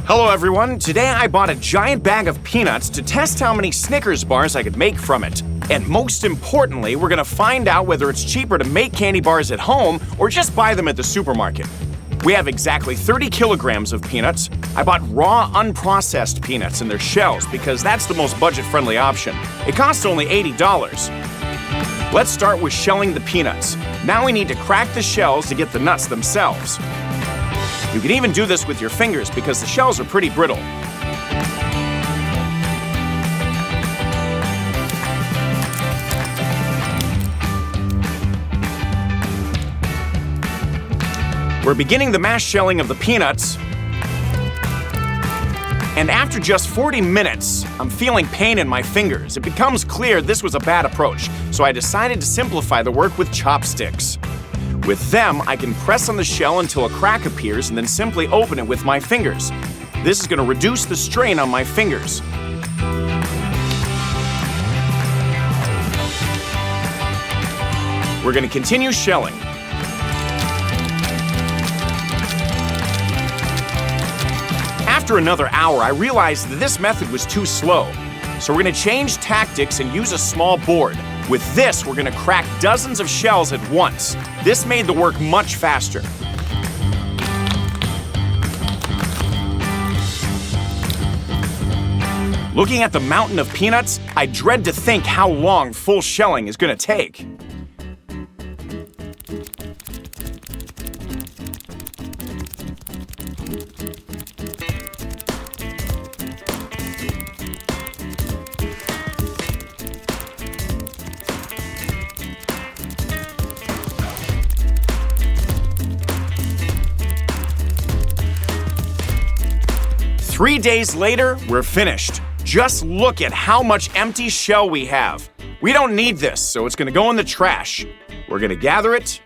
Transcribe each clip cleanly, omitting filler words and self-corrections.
Hello everyone, today I bought a giant bag of peanuts to test how many Snickers bars I could make from it. And most importantly, we're gonna find out whether it's cheaper to make candy bars at home or just buy them at the supermarket. We have exactly 30 kilograms of peanuts. I bought raw, unprocessed peanuts in their shells because that's the most budget-friendly option. It costs only $80. Let's start with shelling the peanuts. Now we need to crack the shells to get the nuts themselves. You can even do this with your fingers because the shells are pretty brittle. We're beginning the mass shelling of the peanuts. And after just 40 minutes, I'm feeling pain in my fingers. It becomes clear this was a bad approach, so I decided to simplify the work with chopsticks. With them, I can press on the shell until a crack appears and then simply open it with my fingers. This is going to reduce the strain on my fingers. We're going to continue shelling. After another hour, I realized that this method was too slow. So we're going to change tactics and use a small board. With this, we're going to crack dozens of shells at once. This made the work much faster. Looking at the mountain of peanuts, I dread to think how long full shelling is going to take. Three days later, we're finished. Just look at how much empty shell we have. We don't need this, so it's gonna go in the trash. We're gonna gather it.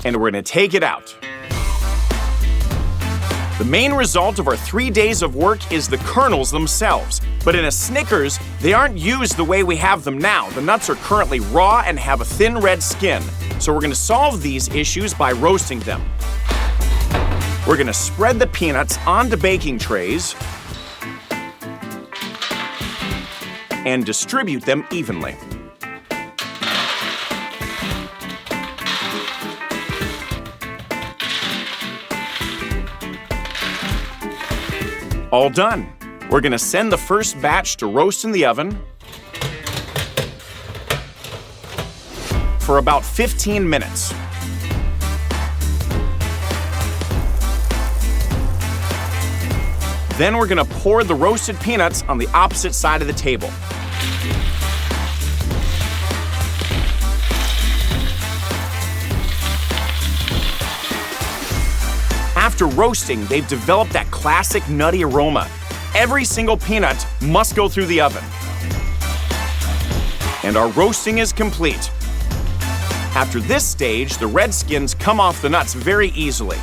And we're gonna take it out. The main result of our 3 days of work is the kernels themselves. But in a Snickers, they aren't used the way we have them now. The nuts are currently raw and have a thin red skin. So we're gonna solve these issues by roasting them. We're gonna spread the peanuts onto baking trays and distribute them evenly. All done. We're gonna send the first batch to roast in the oven for about 15 minutes. Then we're gonna pour the roasted peanuts on the opposite side of the table. After roasting, they've developed that classic nutty aroma. Every single peanut must go through the oven. And our roasting is complete. After this stage, the red skins come off the nuts very easily.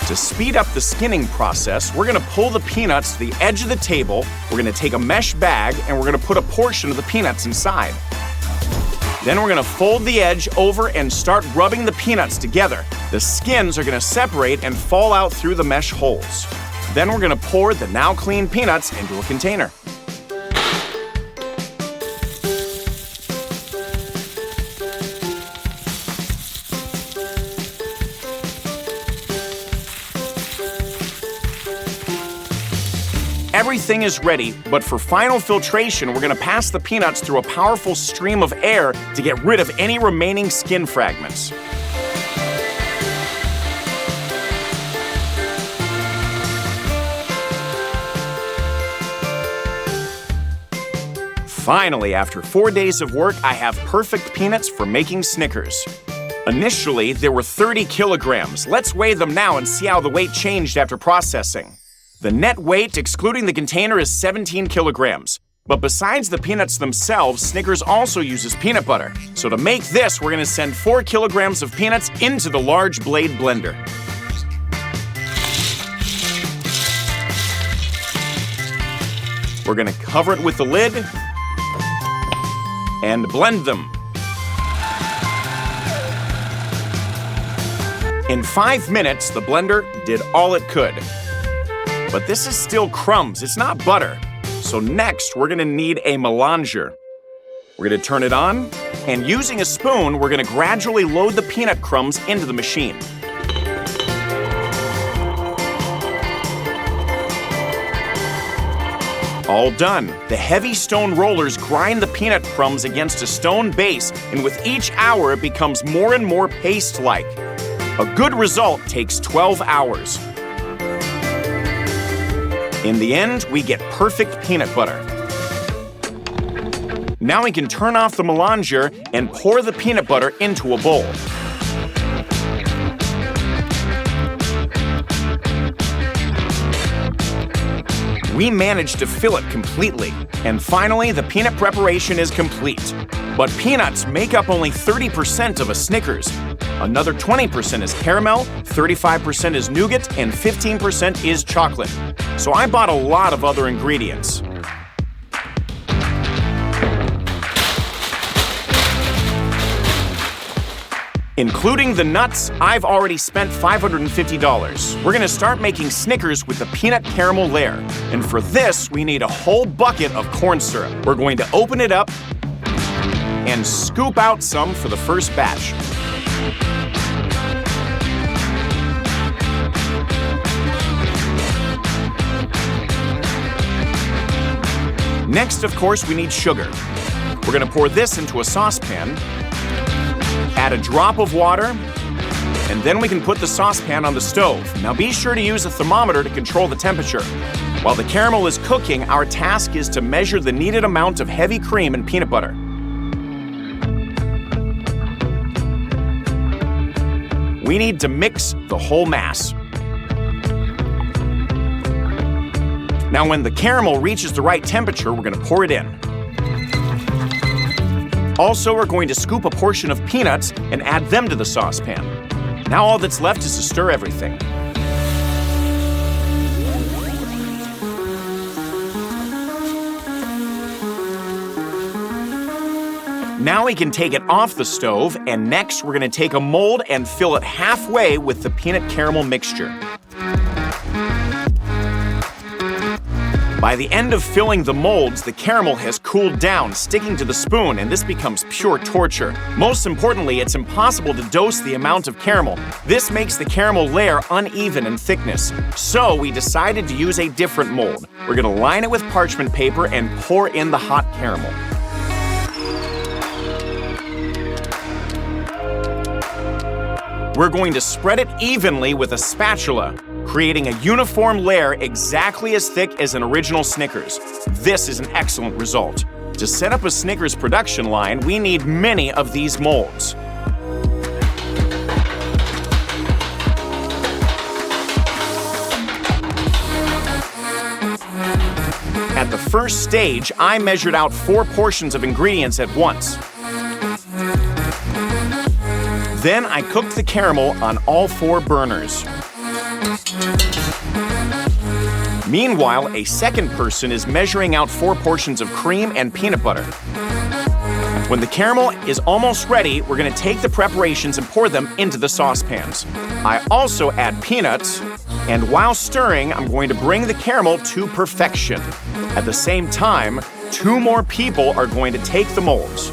To speed up the skinning process, we're gonna pull the peanuts to the edge of the table, we're gonna take a mesh bag, and we're gonna put a portion of the peanuts inside. Then we're gonna fold the edge over and start rubbing the peanuts together. The skins are gonna separate and fall out through the mesh holes. Then we're gonna pour the now clean peanuts into a container. Everything is ready, but for final filtration, we're gonna pass the peanuts through a powerful stream of air to get rid of any remaining skin fragments. Finally, after 4 days of work, I have perfect peanuts for making Snickers. Initially, there were 30 kilograms. Let's weigh them now and see how the weight changed after processing. The net weight, excluding the container, is 17 kilograms. But besides the peanuts themselves, Snickers also uses peanut butter. So to make this, we're gonna send 4 kilograms of peanuts into the large blade blender. We're gonna cover it with the lid and blend them. In 5 minutes, the blender did all it could. But this is still crumbs, it's not butter. So next, we're gonna need a melanger. We're gonna turn it on, and using a spoon, we're gonna gradually load the peanut crumbs into the machine. All done. The heavy stone rollers grind the peanut crumbs against a stone base, and with each hour, it becomes more and more paste-like. A good result takes 12 hours. In the end, we get perfect peanut butter. Now we can turn off the melanger and pour the peanut butter into a bowl. We managed to fill it completely. And finally, the peanut preparation is complete. But peanuts make up only 30% of a Snickers. Another 20% is caramel, 35% is nougat, and 15% is chocolate. So I bought a lot of other ingredients. Including the nuts, I've already spent $550. We're gonna start making Snickers with the peanut caramel layer. And for this, we need a whole bucket of corn syrup. We're going to open it up and scoop out some for the first batch. Next, of course, we need sugar. We're gonna pour this into a saucepan, add a drop of water, and then we can put the saucepan on the stove. Now be sure to use a thermometer to control the temperature. While the caramel is cooking, our task is to measure the needed amount of heavy cream and peanut butter. We need to mix the whole mass. Now when the caramel reaches the right temperature, we're gonna pour it in. Also, we're going to scoop a portion of peanuts and add them to the saucepan. Now all that's left is to stir everything. Now we can take it off the stove, and next we're going to take a mold and fill it halfway with the peanut caramel mixture. By the end of filling the molds, the caramel has cooled down, sticking to the spoon, and this becomes pure torture. Most importantly, it's impossible to dose the amount of caramel. This makes the caramel layer uneven in thickness. So we decided to use a different mold. We're gonna line it with parchment paper and pour in the hot caramel. We're going to spread it evenly with a spatula, creating a uniform layer exactly as thick as an original Snickers. This is an excellent result. To set up a Snickers production line, we need many of these molds. At the first stage, I measured out 4 portions of ingredients at once. Then I cooked the caramel on all 4 burners. Meanwhile, a second person is measuring out 4 portions of cream and peanut butter. When the caramel is almost ready, we're going to take the preparations and pour them into the saucepans. I also add peanuts, and while stirring, I'm going to bring the caramel to perfection. At the same time, 2 more people are going to take the molds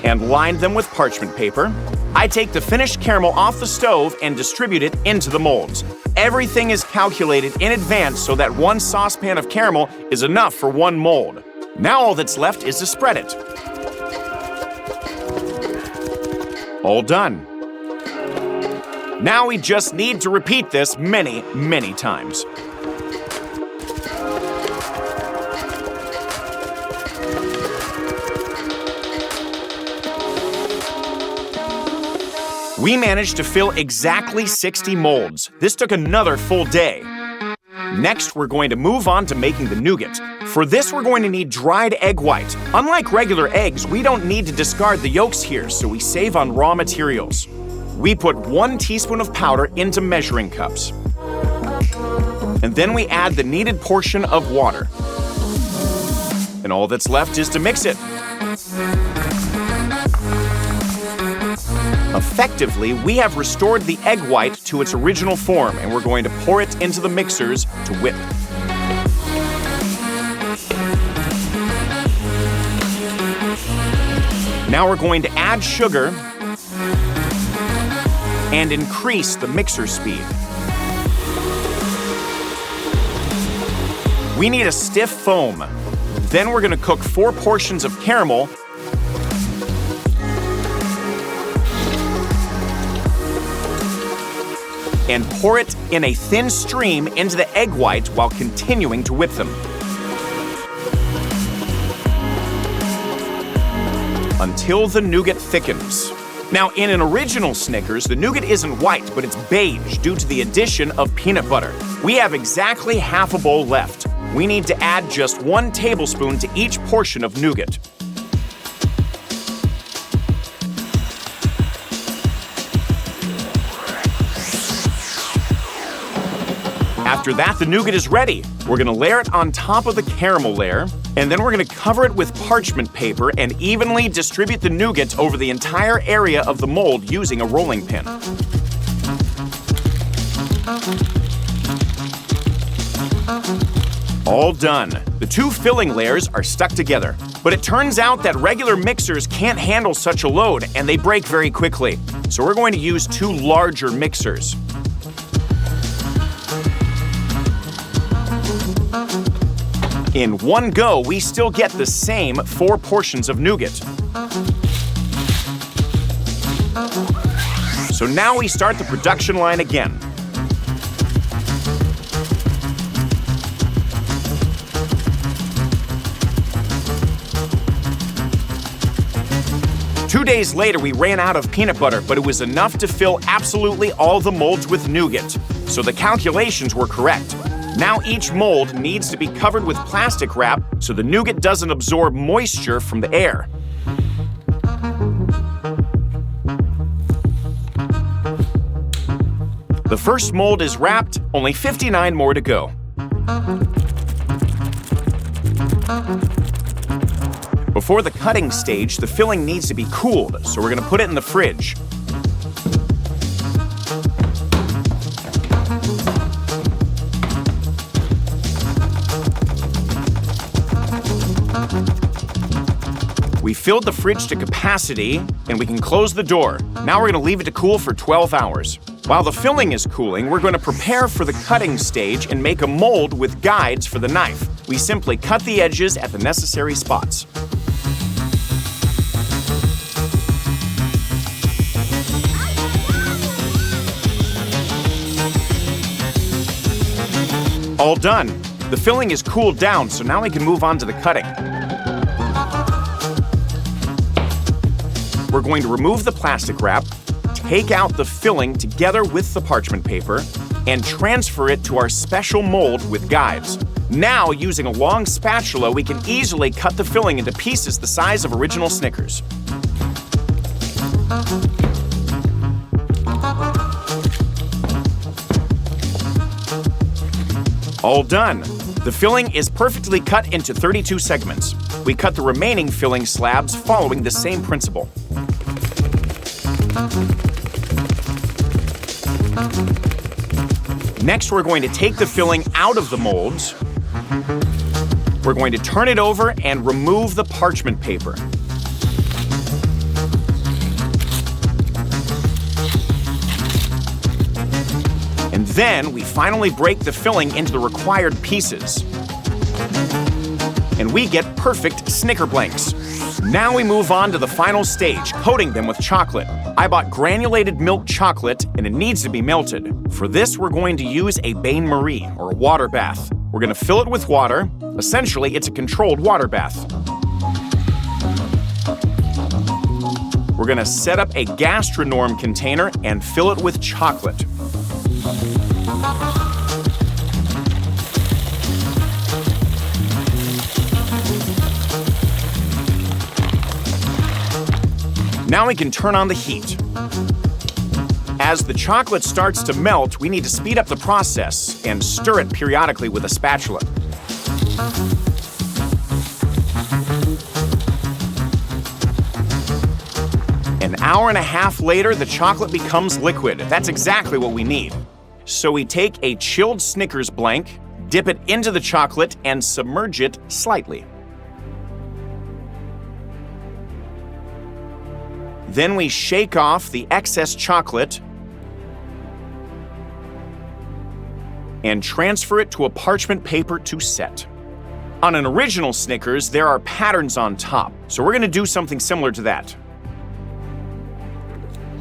and line them with parchment paper. I take the finished caramel off the stove and distribute it into the molds. Everything is calculated in advance so that 1 saucepan of caramel is enough for 1 mold. Now all that's left is to spread it. All done. Now we just need to repeat this many, many times. We managed to fill exactly 60 molds. This took another full day. Next, we're going to move on to making the nougat. For this, we're going to need dried egg white. Unlike regular eggs, we don't need to discard the yolks here, so we save on raw materials. We put 1 teaspoon of powder into measuring cups. And then we add the needed portion of water. And all that's left is to mix it. Effectively, we have restored the egg white to its original form, and we're going to pour it into the mixers to whip. Now we're going to add sugar and increase the mixer speed. We need a stiff foam. Then we're going to cook 4 portions of caramel and pour it in a thin stream into the egg white while continuing to whip them until the nougat thickens. Now, in an original Snickers, the nougat isn't white, but it's beige due to the addition of peanut butter. We have exactly half a bowl left. We need to add just 1 tablespoon to each portion of nougat. After that, the nougat is ready. We're gonna layer it on top of the caramel layer, and then we're gonna cover it with parchment paper and evenly distribute the nougat over the entire area of the mold using a rolling pin. All done. The 2 filling layers are stuck together. But it turns out that regular mixers can't handle such a load, and they break very quickly. So we're going to use 2 larger mixers. In one go, we still get the same 4 portions of nougat. So now we start the production line again. Two days later, we ran out of peanut butter, but it was enough to fill absolutely all the molds with nougat. So the calculations were correct. Now each mold needs to be covered with plastic wrap so the nougat doesn't absorb moisture from the air. The first mold is wrapped, only 59 more to go. Before the cutting stage, the filling needs to be cooled, so we're going to put it in the fridge. We filled the fridge to capacity, and we can close the door. Now we're going to leave it to cool for 12 hours. While the filling is cooling, we're going to prepare for the cutting stage and make a mold with guides for the knife. We simply cut the edges at the necessary spots. All done. The filling is cooled down, so now we can move on to the cutting. We're going to remove the plastic wrap, take out the filling together with the parchment paper, and transfer it to our special mold with guides. Now, using a long spatula, we can easily cut the filling into pieces the size of original Snickers. All done. The filling is perfectly cut into 32 segments. We cut the remaining filling slabs following the same principle. Next, we're going to take the filling out of the molds. We're going to turn it over and remove the parchment paper. And then we finally break the filling into the required pieces. And we get perfect Snicker blanks. Now we move on to the final stage, coating them with chocolate. I bought granulated milk chocolate, and it needs to be melted. For this, we're going to use a bain-marie, or a water bath. We're going to fill it with water. Essentially, it's a controlled water bath. We're going to set up a gastronorm container and fill it with chocolate. Now we can turn on the heat. As the chocolate starts to melt, we need to speed up the process and stir it periodically with a spatula. And hour and a half later, the chocolate becomes liquid. That's exactly what we need. So we take a chilled Snickers blank, dip it into the chocolate, and submerge it slightly. Then we shake off the excess chocolate and transfer it to a parchment paper to set. On an original Snickers, there are patterns on top, so we're going to do something similar to that.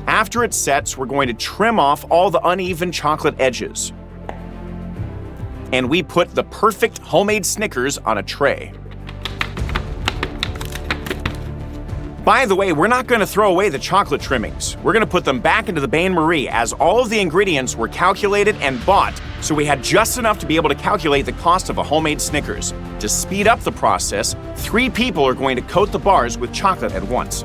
After it sets, we're going to trim off all the uneven chocolate edges. And we put the perfect homemade Snickers on a tray. By the way, we're not going to throw away the chocolate trimmings. We're going to put them back into the bain-marie as all of the ingredients were calculated and bought, so we had just enough to be able to calculate the cost of a homemade Snickers. To speed up the process, 3 people are going to coat the bars with chocolate at once.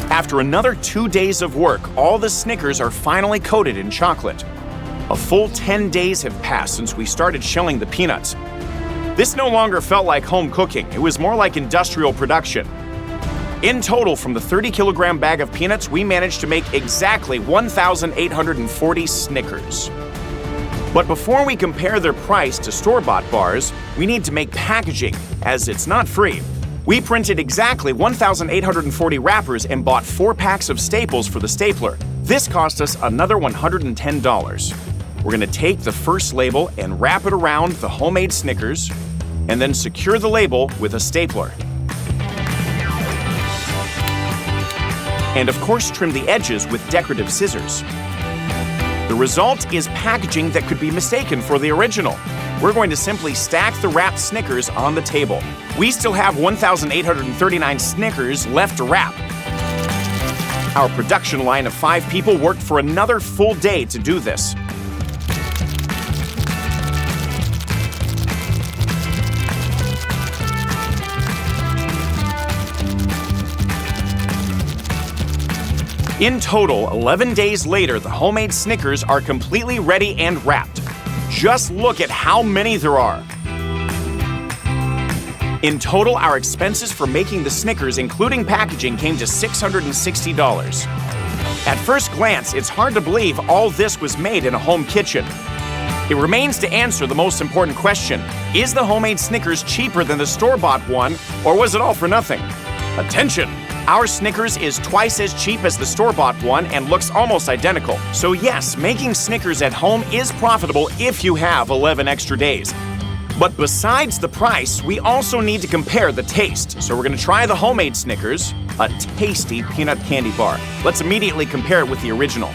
After another 2 days of work, all the Snickers are finally coated in chocolate. A full 10 days have passed since we started shelling the peanuts. This no longer felt like home cooking, it was more like industrial production. In total, from the 30-kilogram bag of peanuts, we managed to make exactly 1,840 Snickers. But before we compare their price to store-bought bars, we need to make packaging, as it's not free. We printed exactly 1,840 wrappers and bought 4 packs of staples for the stapler. This cost us another $110. We're going to take the first label and wrap it around the homemade Snickers, and then secure the label with a stapler. And of course, trim the edges with decorative scissors. The result is packaging that could be mistaken for the original. We're going to simply stack the wrapped Snickers on the table. We still have 1,839 Snickers left to wrap. Our production line of 5 people worked for another full day to do this. In total, 11 days later, the homemade Snickers are completely ready and wrapped. Just look at how many there are. In total, our expenses for making the Snickers, including packaging, came to $660. At first glance, it's hard to believe all this was made in a home kitchen. It remains to answer the most important question: is the homemade Snickers cheaper than the store-bought one, or was it all for nothing? Attention! Our Snickers is twice as cheap as the store-bought one and looks almost identical. So yes, making Snickers at home is profitable if you have 11 extra days. But besides the price, we also need to compare the taste. So we're going to try the homemade Snickers, a tasty peanut candy bar. Let's immediately compare it with the original.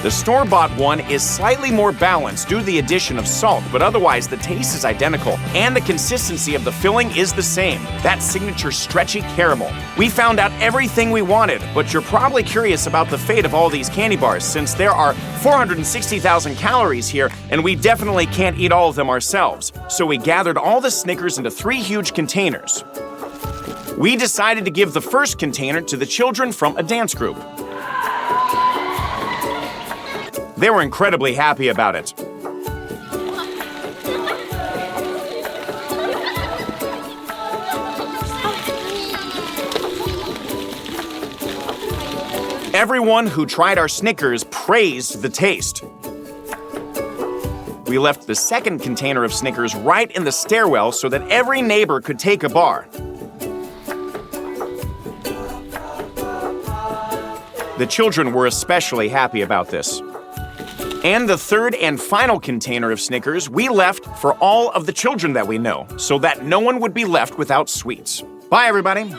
The store-bought one is slightly more balanced due to the addition of salt, but otherwise the taste is identical, and the consistency of the filling is the same, that signature stretchy caramel. We found out everything we wanted, but you're probably curious about the fate of all these candy bars, since there are 460,000 calories here, and we definitely can't eat all of them ourselves. So we gathered all the Snickers into 3 huge containers. We decided to give the first container to the children from a dance group. They were incredibly happy about it. Everyone who tried our Snickers praised the taste. We left the second container of Snickers right in the stairwell so that every neighbor could take a bar. The children were especially happy about this. And the third and final container of Snickers we left for all of the children that we know, so that no one would be left without sweets. Bye, everybody.